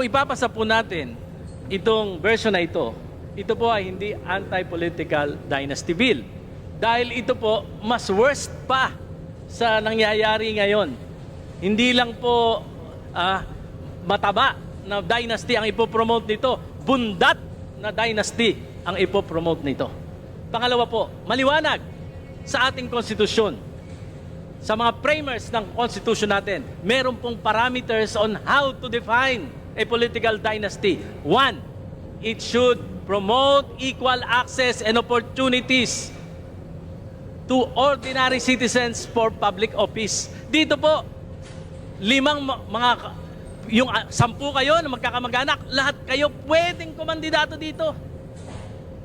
Kung ipapasa po natin itong version na ito po ay hindi anti-political dynasty bill. Dahil ito po, mas worst pa sa nangyayari ngayon. Hindi lang po mataba na dynasty ang ipopromote nito, bundat na dynasty ang ipopromote nito. Pangalawa po, maliwanag sa ating konstitusyon, sa mga framers ng konstitusyon natin, meron pong parameters on how to define a political dynasty. One, it should promote equal access and opportunities to ordinary citizens for public office. Dito po, yung 10 kayo na magkakamag-anak, lahat kayo pwedeng kumandidato dito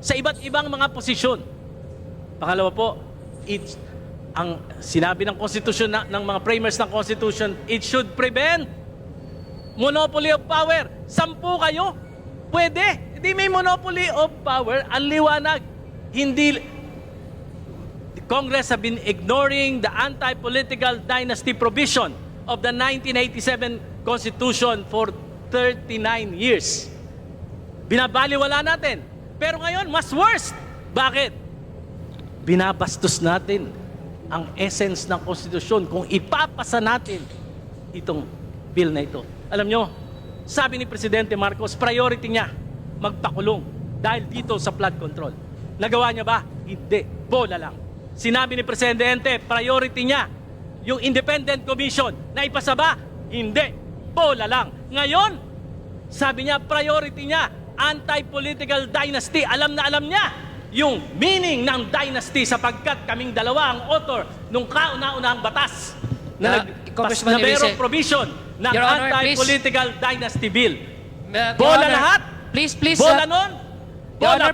sa iba't ibang mga posisyon. Pangalawa po, ang sinabi ng konstitusyon ng mga framers ng constitution, it should prevent monopoly of power. 10 kayo, pwede. Hindi may monopoly of power, ang liwanag. Hindi, the Congress have been ignoring the anti-political dynasty provision of the 1987 Constitution for 39 years. Binabaliwala natin. Pero ngayon, mas worse. Bakit? Binabastos natin ang essence ng konstitusyon kung ipapasa natin itong bill na ito. Alam nyo, sabi ni Presidente Marcos, priority niya magpakulong dahil dito sa flood control. Nagawa niya ba? Hindi. Bola lang. Sinabi ni Presidente, priority niya yung independent commission na ipasa ba? Hindi. Bola lang. Ngayon, sabi niya, priority niya, anti-political dynasty. Alam na alam niya yung meaning ng dynasty sapagkat kaming dalawa ang author nung kauna-unahang batas na mayroong provision ng anti-political dynasty bill. Bola lahat. Please, bola nun. Bola,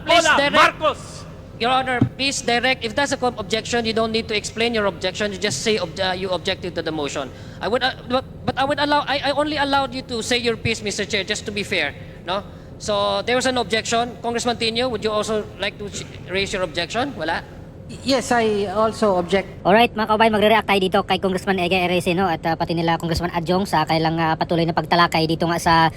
Marcos. Your Honor, please direct. If that's a objection, you don't need to explain your objection. You just say you objected to the motion. I would, but I would allow. I only allowed you to say your piece, Mr. Chair, just to be fair. No. So there was an objection. Congressman Tino, would you also like to raise your objection? Wala. Yes, I also object. Alright, mga kabayan, magre-react tayo dito kay Congressman Ega Erese, no? At pati nila Congressman Adjong sa kailang patuloy na pagtalakay dito nga sa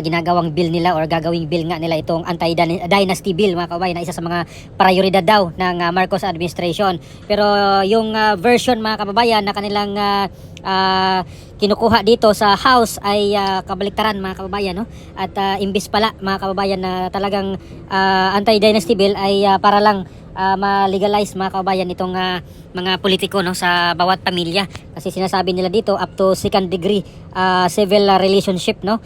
ginagawang bill nila or gagawing bill nga nila itong anti-dynasty bill, mga kabayan, na isa sa mga prioridad daw ng Marcos administration. Pero yung version, mga kababayan, na kanilang kinukuha dito sa House ay kabaliktaran, mga kababayan, no? At imbis pala, mga kababayan, na talagang anti-dynasty bill ay para lang ma-legalize, mga kababayan, itong mga politiko, no, sa bawat pamilya. Kasi sinasabi nila dito up to second degree civil relationship, no,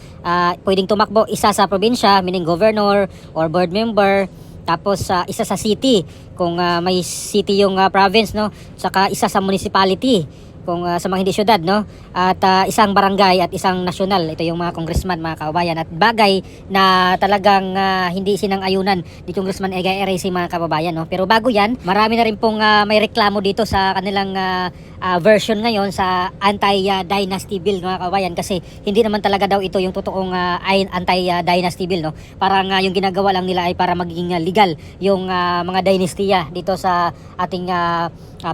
pwedeng tumakbo isa sa probinsya, meaning governor or board member, tapos isa sa city kung may city yung province, no, saka isa sa municipality kung sa mga hindi syudad, no, at isang barangay at isang nasyonal. Ito yung mga congressman, mga kababayan, at bagay na talagang hindi sinang-ayunan ni Congressman Ega Erese, mga kababayan, no. Pero bago yan, marami na rin pong may reklamo dito sa kanilang version ngayon sa anti-dynasty bill, mga kababayan, kasi hindi naman talaga daw ito yung totoong anti-dynasty bill, no. Parang yung ginagawa lang nila ay para maging legal yung mga dynastiya dito sa ating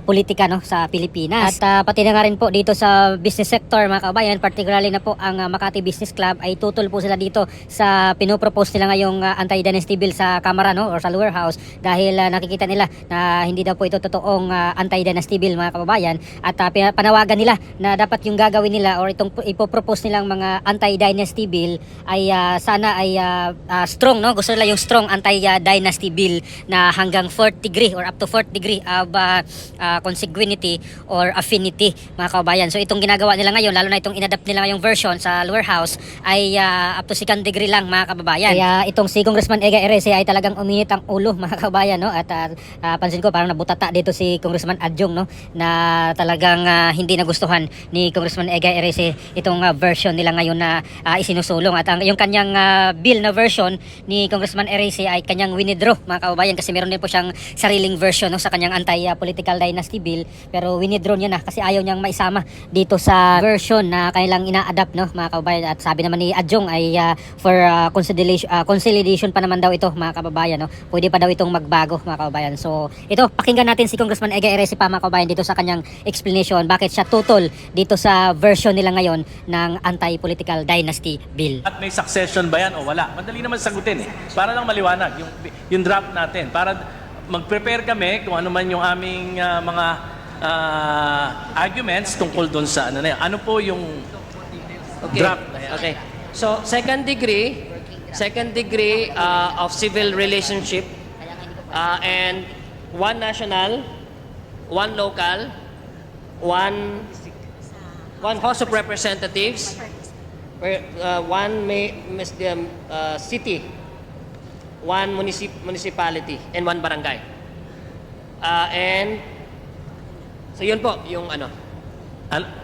politika, no, sa Pilipinas. At pati na nga rin po dito sa business sector, mga kabayan, particularly na po ang Makati Business Club, ay tutol po sila dito sa pinopropose nila ngayong anti-dynasty bill sa Kamara, no, or sa lower house, dahil nakikita nila na hindi daw po ito totoong anti-dynasty bill, mga kababayan. At panawagan nila na dapat yung gagawin nila or itong ipopropose nilang mga anti-dynasty bill ay sana ay strong, no. Gusto nila yung strong anti-dynasty bill na hanggang 4th degree or up to 4th degree of consanguinity or affinity, mga kababayan. So itong ginagawa nila ngayon, lalo na itong inadapt nila ngayong version sa lower house, ay up to second degree lang, mga kababayan. Kaya itong si Congressman Ega Erese ay talagang uminit ang ulo, mga kababayan, no. At pansin ko parang nabutata dito si Congressman Adjong, no, na talagang hindi nagustuhan ni Congressman Ega Erese itong version nila ngayon na isinusulong. At yung kanyang bill na version ni Congressman Erese ay kanyang winidraw, mga kababayan, kasi meron din po siyang sariling version, no, sa kanyang anti-political dynasty bill, pero winidraw niya na kasi ayaw niyang maisama dito sa version na kanilang ina-adapt, no, mga kababayan. At sabi naman ni Adjong ay for consolidation pa naman daw ito, mga kababayan, no. Pwede pa daw itong magbago, mga kababayan. So ito, pakinggan natin si Congressman Ega Erese pa, mga kababayan, dito sa kanyang explanation bakit siya tutol dito sa version nila ngayon ng Anti-Political Dynasty Bill. At may succession ba yan o wala? Madali naman sagutin eh. Para lang maliwanag yung draft natin. Para mag-prepare kami kung ano man yung aming mga arguments tungkol doon sa ano na yan. Ano po yung draft na yan? Okay. So, second degree of civil relationship and one national, one local, one House of Representatives, one city, one municipality, and one barangay. And so yun po yung ano.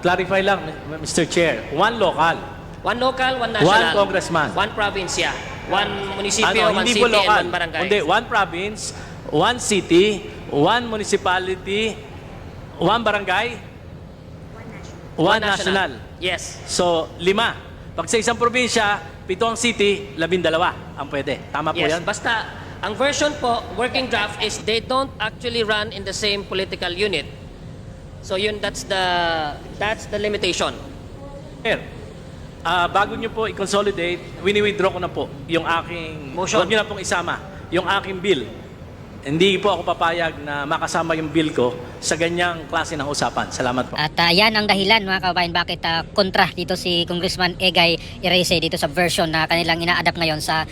Clarify lang, Mr. Chair. One local. One local, one national. One congressman. One province, yeah. One munisipyo, one hindi city, po local. and one barangay. Hindi, one province, one city, one municipality, one barangay, one national. Yes. So, 5. Pag sa isang probinsya, 7 ang city, 12 ang pwede. Tama po Yes. yan? Basta, ang version po, working draft is they don't actually run in the same political unit. So yun, that's the limitation. Sir, bago nyo po i-consolidate, wini-withdraw ko na po yung aking... Motion. Huwag nyo na pong isama yung aking bill. Hindi po ako papayag na makasama yung bill ko sa ganyang klase ng usapan. Salamat po. At yan ang dahilan mga kababayan bakit kontra dito si Congressman Egay Erese dito sa version na kanilang ina-adapt ngayon sa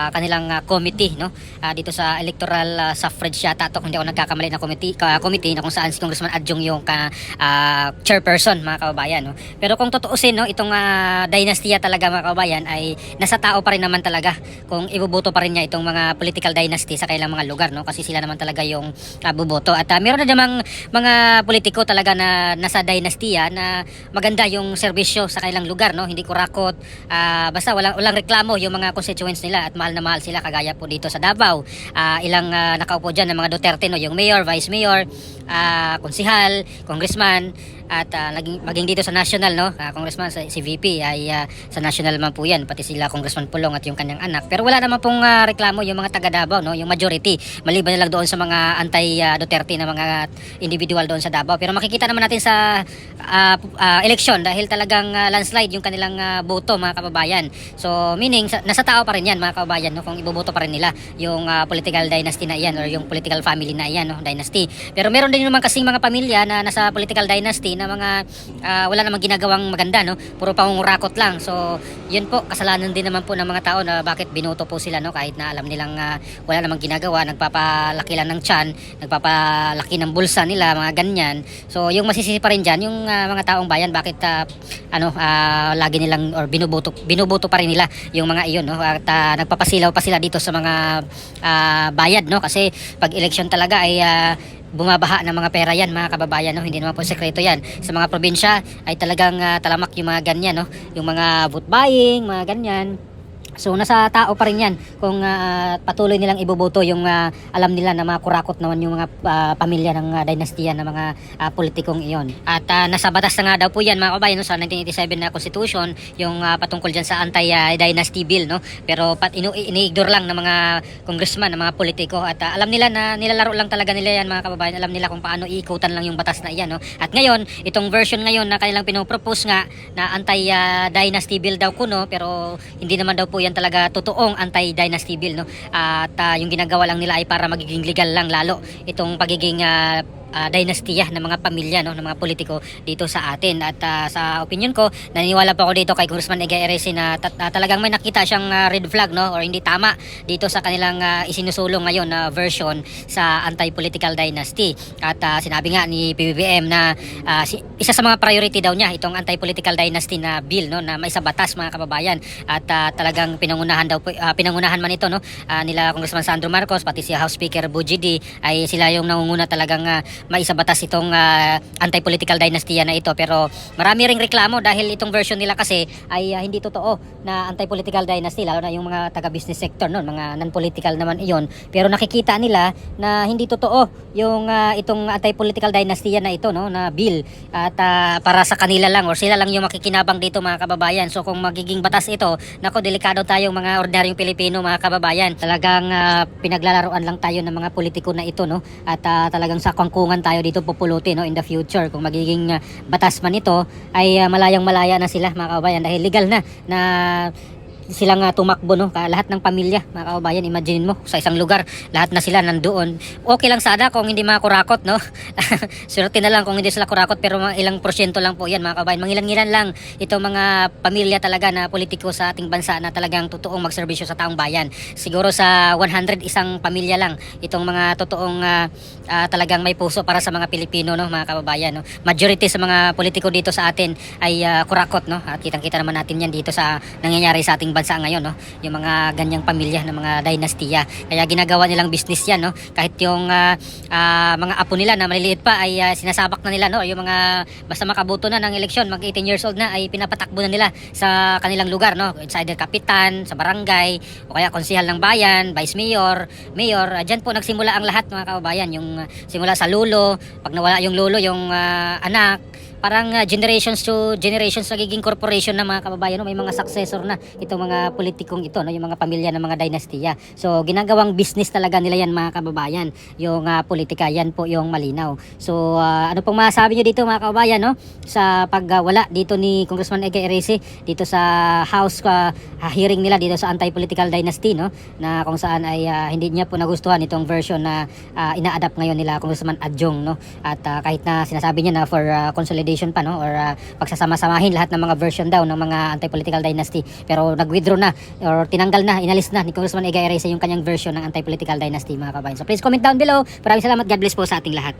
kanilang committee, no? Dito sa electoral suffrage yata to, kung hindi ako nagkakamali na committee na kung saan si Congressman Adjung yung chairperson mga kababayan, no? Pero kung tutuusin, no, itong dynastiya talaga mga kababayan ay nasa tao pa rin naman talaga kung ibuboto pa rin niya itong mga political dynasty sa kailang mga lugar, no? Kasi sila naman talaga yung buboto. At meron na namang mga politiko talaga na nasa dynastiya na maganda yung serbisyo sa kailang lugar, no? Hindi kurakot, basta walang reklamo yung mga constituents nila at mahal na mahal sila, kagaya po dito sa Davao. Ilang nakaupo dyan ng mga Duterte, no? Yung mayor, vice mayor, konsihal, congressman, at maging dito sa national, no, congressman, si VP ay sa national man po yan, pati sila Congressman Pulong at yung kanyang anak. Pero wala naman pong reklamo yung mga taga Davao, no, yung majority, maliban na lang doon sa mga anti-Duterte na mga individual doon sa Davao. Pero makikita naman natin sa election dahil talagang landslide yung kanilang boto mga kababayan. So meaning nasa tao pa rin yan mga kababayan, no, kung iboboto pa rin nila yung political dynasty na yan or yung political family na yan, no, dynasty. Pero meron din naman kasing mga pamilya na nasa political dynasty na mga wala namang ginagawang maganda, no, puro pangungurakot lang. So yun po, kasalanan din naman po ng mga tao na bakit binoto po sila, no, kahit na alam nilang wala namang ginagawa, nagpapalaki lang ng tiyan, nagpapalaki ng bulsa nila, mga ganyan. So yung masisisi pa rin dyan yung mga taong bayan, bakit lagi nilang or binuboto pa rin nila yung mga iyon, no, at nagpapasilaw pa sila dito sa mga bayad, no, kasi pag election talaga ay bumabaha ng mga pera yan mga kababayan, no? Hindi naman po sekreto yan. Sa mga probinsya ay talagang talamak yung mga ganyan, no? Yung mga vote buying, mga ganyan. So nasa tao pa rin yan kung patuloy nilang iboboto yung alam nila na mga kurakot naman yung mga pamilya ng dynastiya ng mga politikong iyon. At nasa batas na nga daw po yan mga kabayan, no, sa 1987 na Constitution yung patungkol dyan sa anti-dynasty bill, no? Pero ini-ignore lang ng mga congressman, ng mga politiko, at alam nila na nilalaro lang talaga nila yan mga kababayan. Alam nila kung paano iikutan lang yung batas na iyan, no? At ngayon, itong version ngayon na kanilang pinopropose nga na anti-dynasty bill daw kuno, pero hindi naman daw po yan talaga totoong anti-dynasty bill, no? At yung ginagawa lang nila ay para magiging legal lang lalo itong pagiging dynastiya ng mga pamilya, no, ng mga politiko dito sa atin. At sa opinion ko, naniniwala pa ako dito kay Congressman Egay Erese na talagang may nakita siyang red flag, no, or hindi tama dito sa kanilang isinusulong ngayon na version sa anti-political dynasty. At sinabi nga ni PBBM na isa sa mga priority daw niya itong anti-political dynasty na bill, no, na may sa batas mga kababayan. At talagang pinangunahan man ito, no, nila Congressman Sandro Marcos, pati si House Speaker Bujidi, ay sila yung nangunguna talagang may isa batas itong anti-political dynasty na ito. Pero marami ring reklamo dahil itong version nila kasi ay hindi totoo na anti-political dynasty, lalo na yung mga taga-business sector noon, mga non-political naman iyon. Pero nakikita nila na hindi totoo yung itong anti-political dynasty na ito, no, na bill, at para sa kanila lang or sila lang yung makikinabang dito mga kababayan. So kung magiging batas ito, nako, delikado tayong mga ordinaryong Pilipino mga kababayan. Talagang pinaglalaroan lang tayo ng mga politiko na ito, no, at talagang sa kangkungan kulungan tayo dito pupulutin, no, in the future. Kung magiging batas man ito ay malayang malaya na sila, mga kababayan, dahil legal na silang tumakbo, no, lahat ng pamilya, mga kababayan. Imagine mo sa isang lugar lahat na sila nandoon. Okay lang sana kung hindi mga kurakot, no. Swerte na lang kung hindi sila kurakot, pero mga ilang porsyento lang po yan, mga kababayan. Mangilan-ngilan lang itong mga pamilya talaga na politiko sa ating bansa na talagang totoong magserbisyo sa taong bayan. Siguro sa 100 isang pamilya lang itong mga totoong talagang may puso para sa mga Pilipino, no, mga kababayan, no. Majority sa mga politiko dito sa atin ay kurakot, no, at kitang-kita naman natin yan dito sa nangyayari sa ating bansa ngayon, no, yung mga ganyang pamilya ng mga dynastiya. Kaya ginagawa nilang business yan, no, kahit yung mga apo nila na maliliit pa ay sinasabak na nila, no, yung mga basta makaboto na ng eleksyon, mag 18 years old na, ay pinapatakbo na nila sa kanilang lugar, no. It's either kapitan, sa barangay, o kaya konsehal ng bayan, vice mayor, mayor. Diyan po nagsimula ang lahat, mga kababayan. Yung simula sa lolo, pag nawala yung lolo, yung anak, parang generations to generations nagiging corporation na, mga kababayan, no? May mga successor na itong mga politikong ito, no? Yung mga pamilya ng mga dynastiya. So ginagawang business talaga nila yan, mga kababayan. Yung politika, yan po yung malinaw. So ano pong masasabi nyo dito, mga kababayan, no? Sa pagwala dito ni Congressman Ege Erese dito sa House hearing nila dito sa anti-political dynasty, no? Na kung saan ay hindi niya po nagustuhan itong version na ina-adapt ngayon nila Congressman Adjong, no? At kahit na sinasabi niya na for consolidation pa, no, or pagsasama-samahin lahat ng mga version daw ng mga anti-political dynasty, pero nag-withdraw na or tinanggal na, inalis na ni Congressman Ege Erese yung kanyang version ng anti-political dynasty, mga kabayan. So please comment down below. Maraming salamat. God bless po sa ating lahat.